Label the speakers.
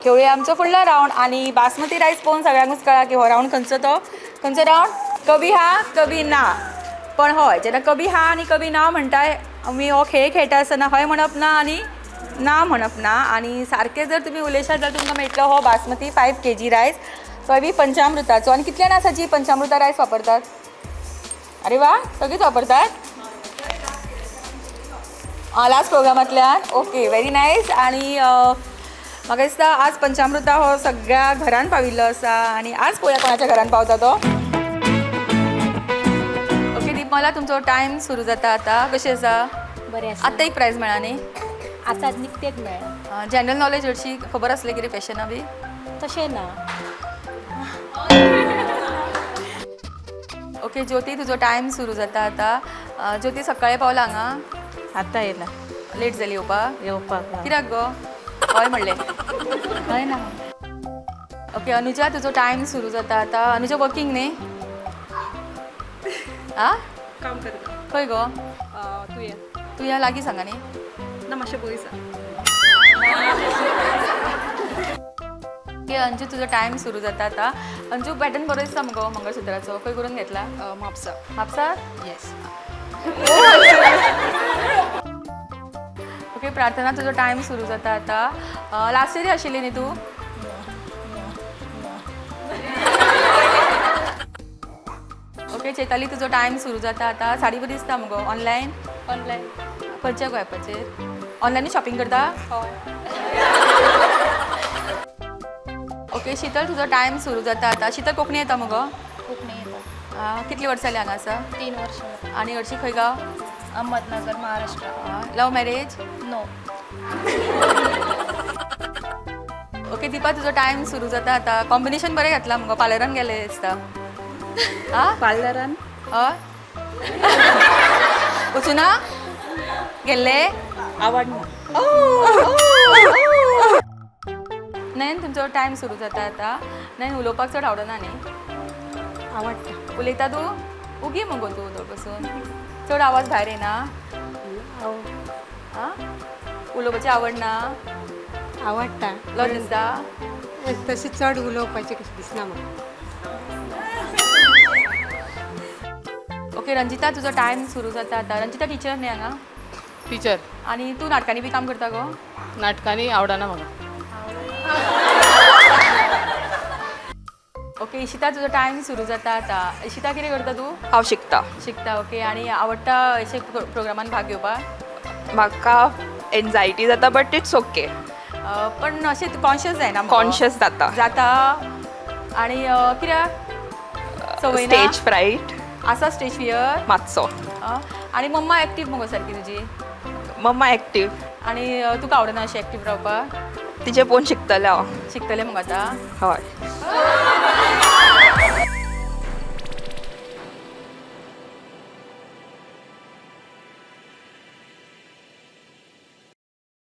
Speaker 1: खेळूया आमचो फुडलो राऊंड आणि बासमती राईस पळोवन सगळ्यांकूच कळ्ळा की हो राऊंड खंयचो राऊंड कभी हा कभी ना. पण हय जेन्ना कभी हा आनी कभी ना म्हणटाय आमी हो खेळ खेळटा आसतना हय म्हणप ना आनी ना म्हणप ना. आनी सारकें जर तुमी उलयशात जाल्यार तुमकां मेळटलो हो बासमती 5 kg रायस. तो बी पंचामृताचो. आनी कितल्यां आसाची पंचामृता रायस वापरतात? अरे वा, सगळीच वापरतात. लास्ट प्रोग्रामांतल्यान ओके व्हेरी नायस. आनी म्हाका दिसता आज पंचामृता हो सगळ्या घरान पाविल्लो आसा आनी आज पळोवया कोणाच्या घरान पावता तो. ओके दीपमाला, तुमचो टायम सुरू जाता आतां. कशी आसा?
Speaker 2: बरें आसा.
Speaker 1: आतां एक प्रायज मेळ्ळा न्ही?
Speaker 2: आतां निकतेच मेळ्ळा.
Speaker 1: जनरल नॉलेज हरशी खबर आसलें कितें फॅशना बी?
Speaker 2: तशें ना.
Speaker 1: ओके ज्योती, तुजो टायम सुरू जाता आतां. ज्योती सकाळी पावला हांगा?
Speaker 2: आतां येयला
Speaker 1: लेट जाली येवपाक?
Speaker 2: येवपाक.
Speaker 1: कित्याक गो? हय म्हणलें.
Speaker 2: हय ना.
Speaker 1: ओके अनुजा, तुजो टायम सुरू जाता आतां. अनुजा वर्किंग न्ही? आं
Speaker 3: काम करता.
Speaker 1: खंय गो? तूं ह्या लागीं सांगा न्ही?
Speaker 3: ना मातशें पयस.
Speaker 1: ओके अंजू, तुजो टायम सुरू जाता आतां. अंजू पॅटर्न बरो दिसता मगो मंगळसुत्राचो. खंय करून घेतला?
Speaker 3: म्हापसा.
Speaker 1: म्हापसा?
Speaker 3: येस.
Speaker 1: ओके प्रार्थना, तुजो टायम सुरू जाता आतां. लास्ट इयर आशिल्ली न्ही तूं? ओके चैताली, तुजो टायम सुरू जाता आतां. साडी बरी दिसता मगो. ऑनलायन?
Speaker 3: ऑनलायन.
Speaker 1: खंयच्या ॲपाचेर? ऑनलायनूच शॉपिंग करता?
Speaker 3: हय.
Speaker 1: ओके शीतल, तुजो टायम सुरू जाता आतां. शीतल कोंकणी येता मगो?
Speaker 2: कोंकणी येता.
Speaker 1: कितली वर्सां जाली हांगा आसा?
Speaker 2: 3 वर्सां.
Speaker 1: आनी हरशी खंय गांव?
Speaker 2: अहमदनगर, महाराष्ट्र.
Speaker 1: लव मॅरेज?
Speaker 2: नो.
Speaker 1: ओके दीपा, तुजो टायम सुरू जाता आतां. कॉम्बिनेशन बरें घातला मगो. पार्लरान गेले दिसता. आं
Speaker 3: पार्लरान
Speaker 1: हय वचूना गेल्ले?
Speaker 3: आवडना.
Speaker 1: नयन, तुमचो टायम सुरू जाता आतां. नयन, उलोवपाक चड आवडना न्ही?
Speaker 2: आवडटा.
Speaker 1: उलयता तूं? उगी मगो तूं थंय बसून. चड आवाज भायर येना? आं उलोवपाची आवड ना?
Speaker 4: आवडटा.
Speaker 1: लज दिसता?
Speaker 4: तशें चड उलोवपाचें कशें दिसना म्हाका.
Speaker 1: ओके रंजिता, तुजो टायम सुरू जाता आतां. रंजिता टिचर न्ही हांगा?
Speaker 3: टिचर.
Speaker 1: आनी तूं नाटकांनी बी काम करता गो?
Speaker 3: नाटकांनी आवडना म्हाका.
Speaker 1: ओके इशिता, तुजो टायम सुरू जाता आतां. इशिता, कितें करता तूं?
Speaker 5: हांव शिकता.
Speaker 1: शिकता. ओके आनी आवडटा अशे प्रोग्रामान भाग घेवपाक?
Speaker 5: म्हाका एन्जायटी जाता बट इट्स ओके.
Speaker 1: पण अशें कॉन्शियस जायना?
Speaker 5: कॉन्शियस जाता.
Speaker 1: जाता. आनी कित्याक संवय ना?
Speaker 5: स्टेज फ्रायट
Speaker 1: आसा स्टेज फियर?
Speaker 5: मातसो.
Speaker 1: आनी मम्मा एक्टीव मगो सारकी तुजी?
Speaker 5: मम्मा एक्टीव.
Speaker 1: आनी तुका आवडना अशें एक्टीव रावपाक?
Speaker 5: तिचे पळोवन शिकतलें हांव.
Speaker 1: शिकतलें मगो आतां?
Speaker 5: हय.